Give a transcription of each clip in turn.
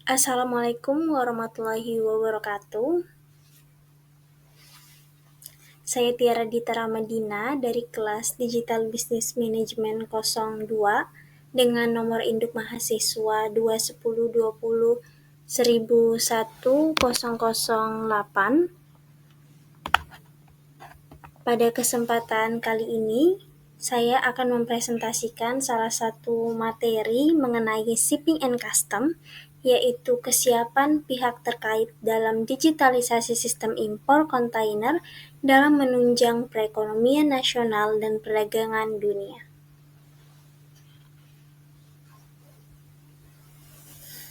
Assalamualaikum warahmatullahi wabarakatuh. Saya Tiara Dita Ramadina dari kelas Digital Business Management 02 dengan nomor induk mahasiswa 21020101008. Pada kesempatan kali ini, saya akan mempresentasikan salah satu materi mengenai shipping and custom, yaitu kesiapan pihak terkait dalam digitalisasi sistem impor kontainer dalam menunjang perekonomian nasional dan perdagangan dunia.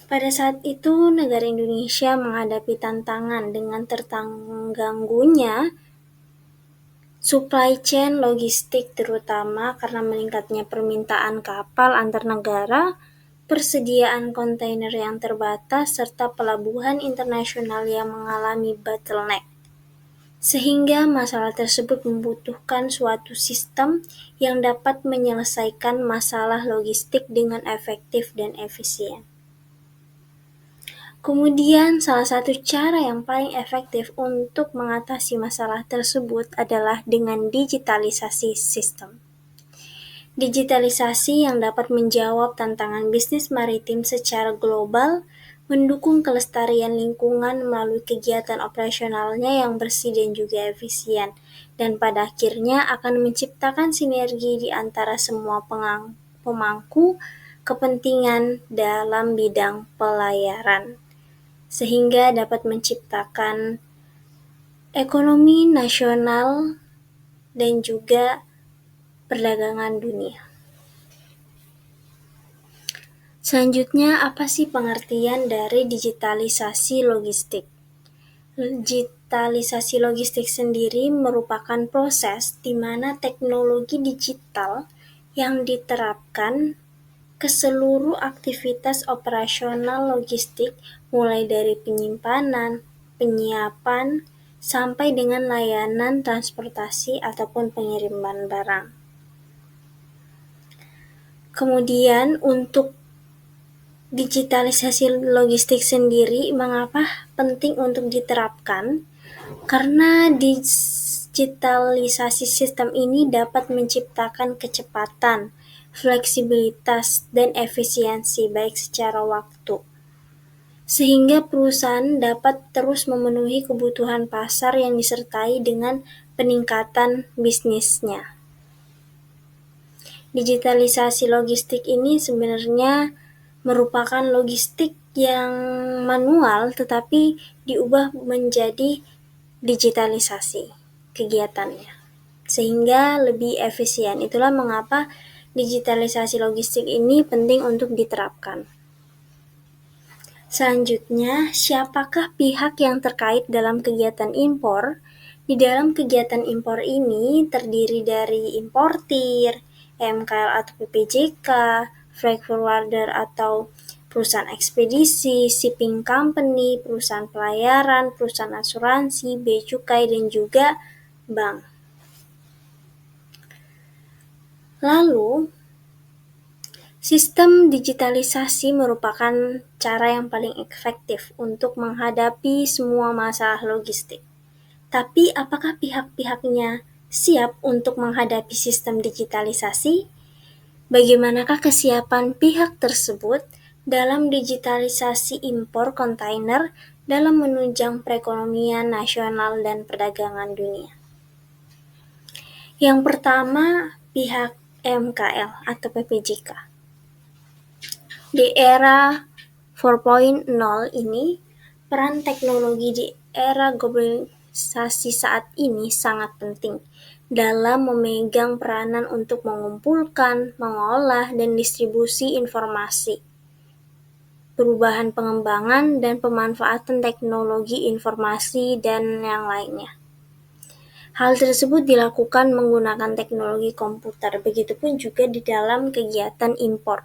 Pada saat itu, negara Indonesia menghadapi tantangan dengan terganggunya supply chain logistik, terutama karena meningkatnya permintaan kapal antar negara, persediaan kontainer yang terbatas, serta pelabuhan internasional yang mengalami bottleneck. Sehingga masalah tersebut membutuhkan suatu sistem yang dapat menyelesaikan masalah logistik dengan efektif dan efisien. Kemudian, salah satu cara yang paling efektif untuk mengatasi masalah tersebut adalah dengan digitalisasi sistem. Digitalisasi yang dapat menjawab tantangan bisnis maritim secara global, mendukung kelestarian lingkungan melalui kegiatan operasionalnya yang bersih dan juga efisien, dan pada akhirnya akan menciptakan sinergi di antara semua pemangku kepentingan dalam bidang pelayaran, sehingga dapat menciptakan ekonomi nasional dan juga perdagangan dunia. Selanjutnya, apa sih pengertian dari digitalisasi logistik? Digitalisasi logistik sendiri merupakan proses di mana teknologi digital yang diterapkan ke seluruh aktivitas operasional logistik, mulai dari penyimpanan, penyiapan, sampai dengan layanan transportasi ataupun pengiriman barang. Kemudian untuk digitalisasi logistik sendiri, mengapa penting untuk diterapkan? Karena digitalisasi sistem ini dapat menciptakan kecepatan, fleksibilitas, dan efisiensi baik secara waktu, sehingga perusahaan dapat terus memenuhi kebutuhan pasar yang disertai dengan peningkatan bisnisnya. Digitalisasi logistik ini sebenarnya merupakan logistik yang manual tetapi diubah menjadi digitalisasi kegiatannya sehingga lebih efisien. Itulah mengapa digitalisasi logistik ini penting untuk diterapkan. Selanjutnya, siapakah pihak yang terkait dalam kegiatan impor? Di dalam kegiatan impor ini terdiri dari importir, MKL atau PPJK, freight forwarder atau perusahaan ekspedisi, shipping company, perusahaan pelayaran, perusahaan asuransi, bea cukai, dan juga bank. Lalu, sistem digitalisasi merupakan cara yang paling efektif untuk menghadapi semua masalah logistik. Tapi apakah pihak-pihaknya siap untuk menghadapi sistem digitalisasi? Bagaimanakah kesiapan pihak tersebut dalam digitalisasi impor kontainer dalam menunjang perekonomian nasional dan perdagangan dunia? Yang pertama, pihak MKL atau PPJK. Di era 4.0 ini, peran teknologi di era globalisasi saat ini sangat penting dalam memegang peranan untuk mengumpulkan, mengolah, dan distribusi informasi, perubahan pengembangan, dan pemanfaatan teknologi informasi, dan yang lainnya. Hal tersebut dilakukan menggunakan teknologi komputer, begitupun juga di dalam kegiatan impor.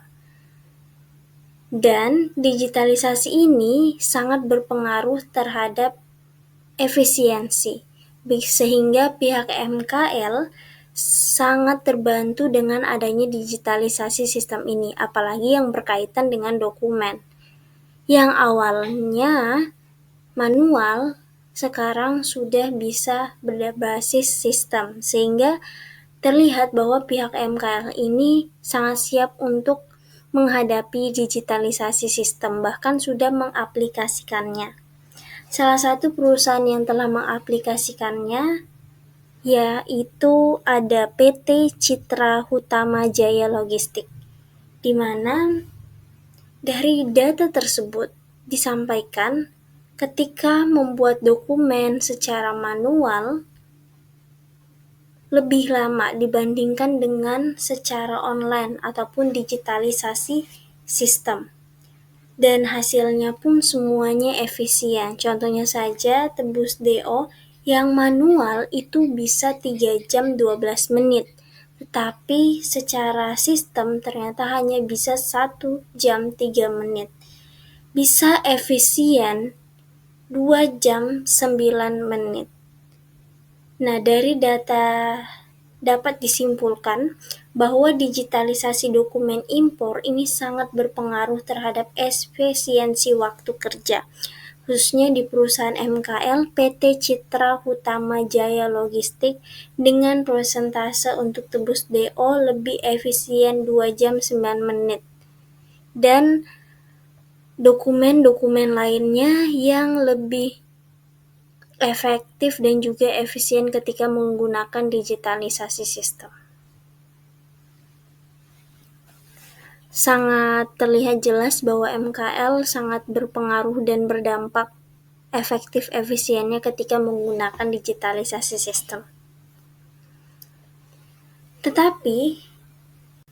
Dan digitalisasi ini sangat berpengaruh terhadap efisiensi, sehingga pihak MKL sangat terbantu dengan adanya digitalisasi sistem ini, apalagi yang berkaitan dengan dokumen. yang awalnya manual sekarang sudah bisa berbasis sistem, sehingga terlihat bahwa pihak MKL ini sangat siap untuk menghadapi digitalisasi sistem, bahkan sudah mengaplikasikannya. Salah satu perusahaan yang telah mengaplikasikannya yaitu ada PT Citra Hutama Jaya Logistik, di mana dari data tersebut disampaikan ketika membuat dokumen secara manual lebih lama dibandingkan dengan secara online ataupun digitalisasi sistem. Dan hasilnya pun semuanya efisien. Contohnya saja tebus DO yang manual itu bisa 3 jam 12 menit. Tetapi secara sistem ternyata hanya bisa 1 jam 3 menit. Bisa efisien 2 jam 9 menit. Nah, dari data dapat disimpulkan bahwa digitalisasi dokumen impor ini sangat berpengaruh terhadap efisiensi waktu kerja, khususnya di perusahaan MKL PT Citra Hutama Jaya Logistik dengan persentase untuk tebus DO lebih efisien 2 jam 9 menit. Dan dokumen-dokumen lainnya yang lebih efektif dan juga efisien ketika menggunakan digitalisasi sistem. Sangat terlihat jelas bahwa MKL sangat berpengaruh dan berdampak efektif efisiennya ketika menggunakan digitalisasi sistem. Tetapi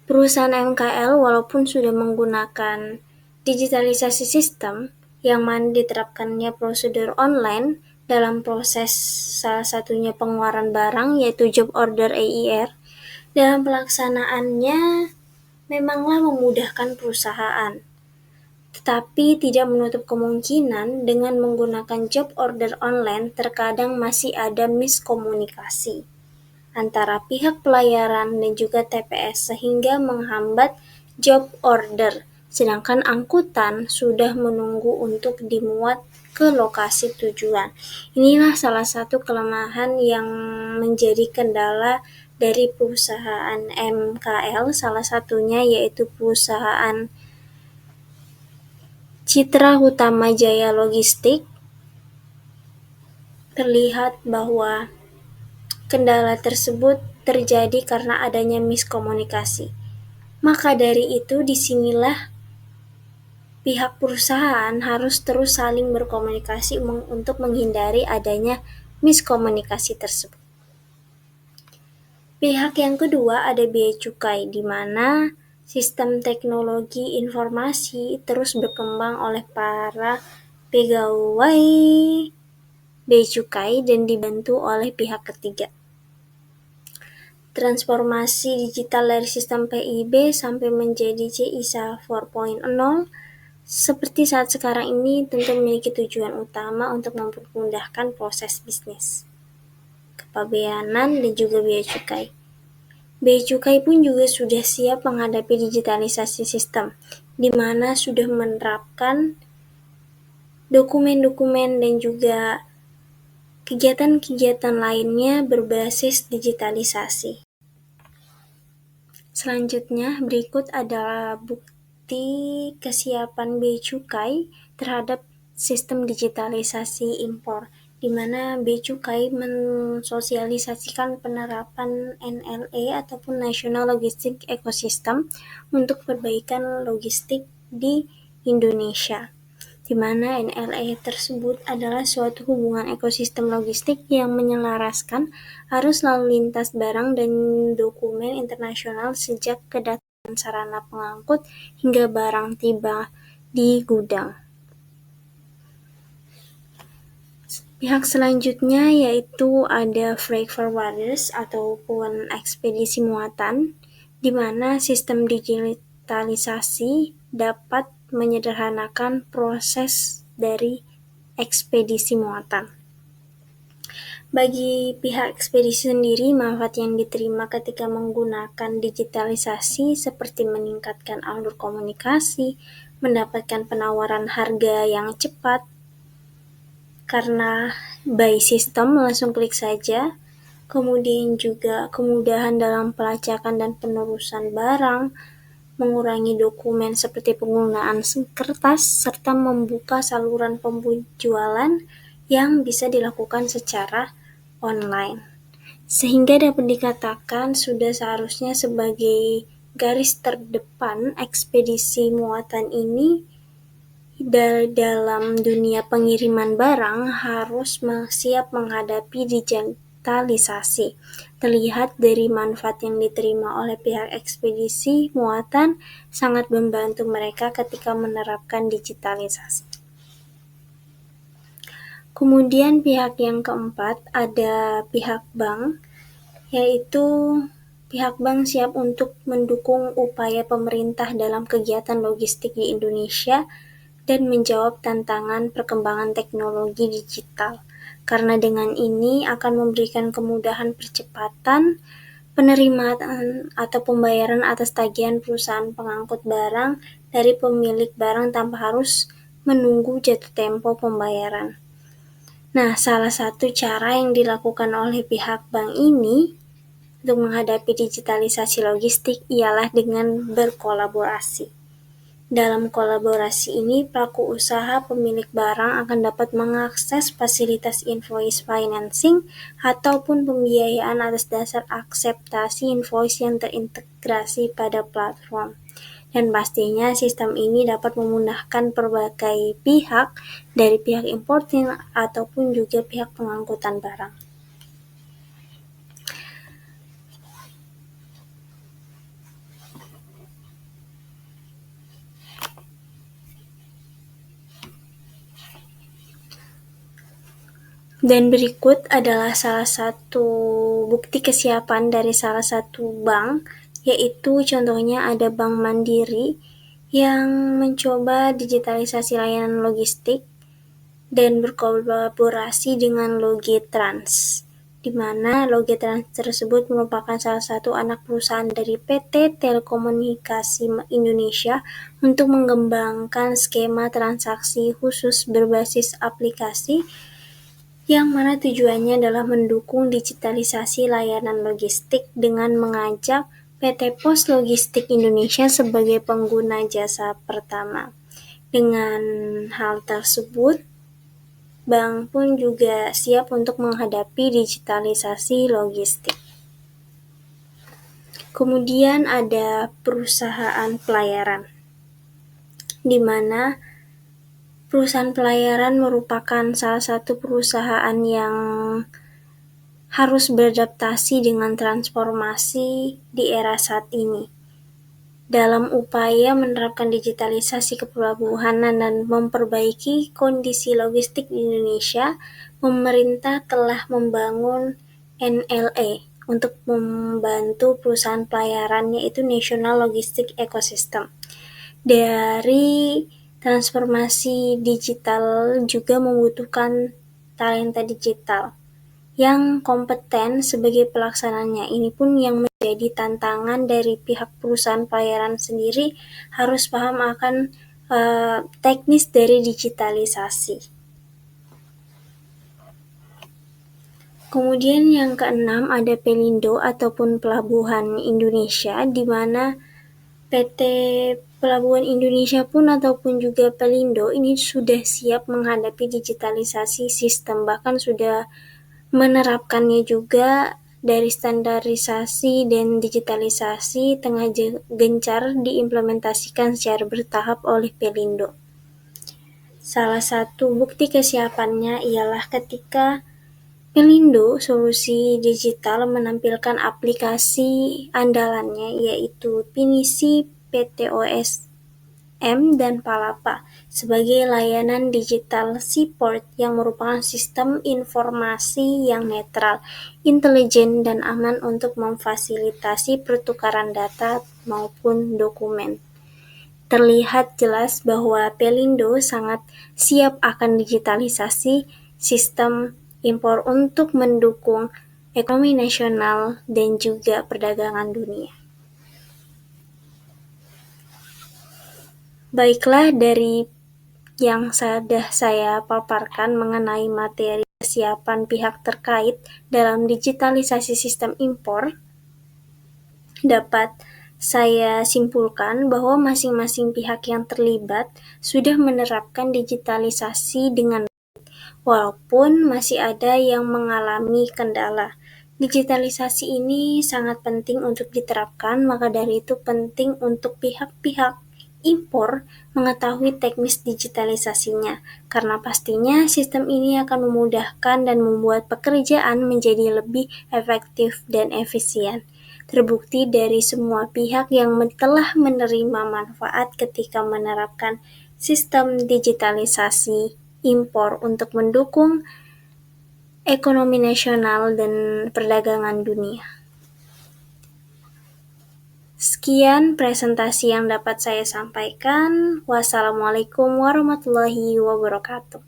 perusahaan MKL walaupun sudah menggunakan digitalisasi sistem yang mana diterapkannya prosedur online dalam proses salah satunya pengeluaran barang yaitu job order EIR, dalam pelaksanaannya memanglah memudahkan perusahaan, tetapi tidak menutup kemungkinan dengan menggunakan job order online terkadang masih ada miskomunikasi antara pihak pelayaran dan juga TPS sehingga menghambat job order, sedangkan angkutan sudah menunggu untuk dimuat ke lokasi tujuan. Inilah salah satu kelemahan yang menjadi kendala dari perusahaan MKL, salah satunya yaitu perusahaan Citra Hutama Jaya Logistik. Terlihat bahwa kendala tersebut terjadi karena adanya miskomunikasi. Maka dari itu disinilah pihak perusahaan harus terus saling berkomunikasi untuk menghindari adanya miskomunikasi tersebut. Pihak yang kedua ada biaya cukai, di mana sistem teknologi informasi terus berkembang oleh para pegawai bea cukai dan dibantu oleh pihak ketiga. Transformasi digital dari sistem PIB sampai menjadi CISA 4.0 seperti saat sekarang ini tentu memiliki tujuan utama untuk mempermudahkan proses bisnis, kepabeanan, dan juga bea cukai. Bea cukai pun juga sudah siap menghadapi digitalisasi sistem, di mana sudah menerapkan dokumen-dokumen dan juga kegiatan-kegiatan lainnya berbasis digitalisasi. Selanjutnya, berikut adalah bukti kesiapan bea cukai terhadap sistem digitalisasi impor, di mana bea cukai mensosialisasikan penerapan NLE ataupun National Logistic Ecosystem untuk perbaikan logistik di Indonesia, di mana NLE tersebut adalah suatu hubungan ekosistem logistik yang menyelaraskan arus lalu lintas barang dan dokumen internasional sejak kedatangan sarana pengangkut hingga barang tiba di gudang. Pihak selanjutnya yaitu ada freight forwarders ataupun ekspedisi muatan, di mana sistem digitalisasi dapat menyederhanakan proses dari ekspedisi muatan. Bagi pihak ekspedisi sendiri, manfaat yang diterima ketika menggunakan digitalisasi seperti meningkatkan alur komunikasi, mendapatkan penawaran harga yang cepat karena by system langsung klik saja, kemudian juga kemudahan dalam pelacakan dan penerusan barang, mengurangi dokumen seperti penggunaan kertas, serta membuka saluran penjualan yang bisa dilakukan secara online. Sehingga dapat dikatakan sudah seharusnya sebagai garis terdepan ekspedisi muatan ini dalam dunia pengiriman barang harus siap menghadapi digitalisasi. Terlihat dari manfaat yang diterima oleh pihak ekspedisi muatan sangat membantu mereka ketika menerapkan digitalisasi. Kemudian pihak yang keempat ada pihak bank, yaitu pihak bank siap untuk mendukung upaya pemerintah dalam kegiatan logistik di Indonesia dan menjawab tantangan perkembangan teknologi digital. Karena dengan ini akan memberikan kemudahan percepatan penerimaan atau pembayaran atas tagihan perusahaan pengangkut barang dari pemilik barang tanpa harus menunggu jatuh tempo pembayaran. Nah, salah satu cara yang dilakukan oleh pihak bank ini untuk menghadapi digitalisasi logistik ialah dengan berkolaborasi. Dalam kolaborasi ini, pelaku usaha pemilik barang akan dapat mengakses fasilitas invoice financing ataupun pembiayaan atas dasar akseptasi invoice yang terintegrasi pada platform. Dan pastinya sistem ini dapat memudahkan berbagai pihak, dari pihak importing ataupun juga pihak pengangkutan barang. Dan berikut adalah salah satu bukti kesiapan dari salah satu bank, yaitu contohnya ada Bank Mandiri yang mencoba digitalisasi layanan logistik dan berkolaborasi dengan Logitrans, di mana Logitrans tersebut merupakan salah satu anak perusahaan dari PT Telekomunikasi Indonesia untuk mengembangkan skema transaksi khusus berbasis aplikasi yang mana tujuannya adalah mendukung digitalisasi layanan logistik dengan mengajak PT Pos Logistik Indonesia sebagai pengguna jasa pertama. Dengan hal tersebut, bank pun juga siap untuk menghadapi digitalisasi logistik. Kemudian ada perusahaan pelayaran, di mana perusahaan pelayaran merupakan salah satu perusahaan yang harus beradaptasi dengan transformasi di era saat ini. Dalam upaya menerapkan digitalisasi kepelabuhanan dan memperbaiki kondisi logistik di Indonesia, pemerintah telah membangun NLE untuk membantu perusahaan pelayaran, yaitu National Logistic Ecosystem. Dari transformasi digital juga membutuhkan talenta digital yang kompeten sebagai pelaksananya. Ini pun yang menjadi tantangan dari pihak perusahaan pelayaran sendiri, harus paham akan teknis dari digitalisasi. Kemudian yang keenam ada Pelindo ataupun Pelabuhan Indonesia, di mana PT Pelabuhan Indonesia pun ataupun juga Pelindo ini sudah siap menghadapi digitalisasi sistem, bahkan sudah menerapkannya juga. Dari standarisasi dan digitalisasi tengah gencar diimplementasikan secara bertahap oleh Pelindo. Salah satu bukti kesiapannya ialah ketika Pelindo Solusi Digital menampilkan aplikasi andalannya, yaitu Pinisi PTOSM dan Palapa sebagai layanan digital seaport yang merupakan sistem informasi yang netral, intelijen, dan aman untuk memfasilitasi pertukaran data maupun dokumen. Terlihat jelas bahwa Pelindo sangat siap akan digitalisasi sistem impor untuk mendukung ekonomi nasional dan juga perdagangan dunia. Baiklah, dari yang sudah saya paparkan mengenai materi kesiapan pihak terkait dalam digitalisasi sistem impor, dapat saya simpulkan bahwa masing-masing pihak yang terlibat sudah menerapkan digitalisasi dengan walaupun masih ada yang mengalami kendala. Digitalisasi ini sangat penting untuk diterapkan, maka dari itu penting untuk pihak-pihak impor mengetahui teknis digitalisasinya, karena pastinya sistem ini akan memudahkan dan membuat pekerjaan menjadi lebih efektif dan efisien. Terbukti dari semua pihak yang telah menerima manfaat ketika menerapkan sistem digitalisasi impor untuk mendukung ekonomi nasional dan perdagangan dunia. Sekian presentasi yang dapat saya sampaikan. Wassalamualaikum warahmatullahi wabarakatuh.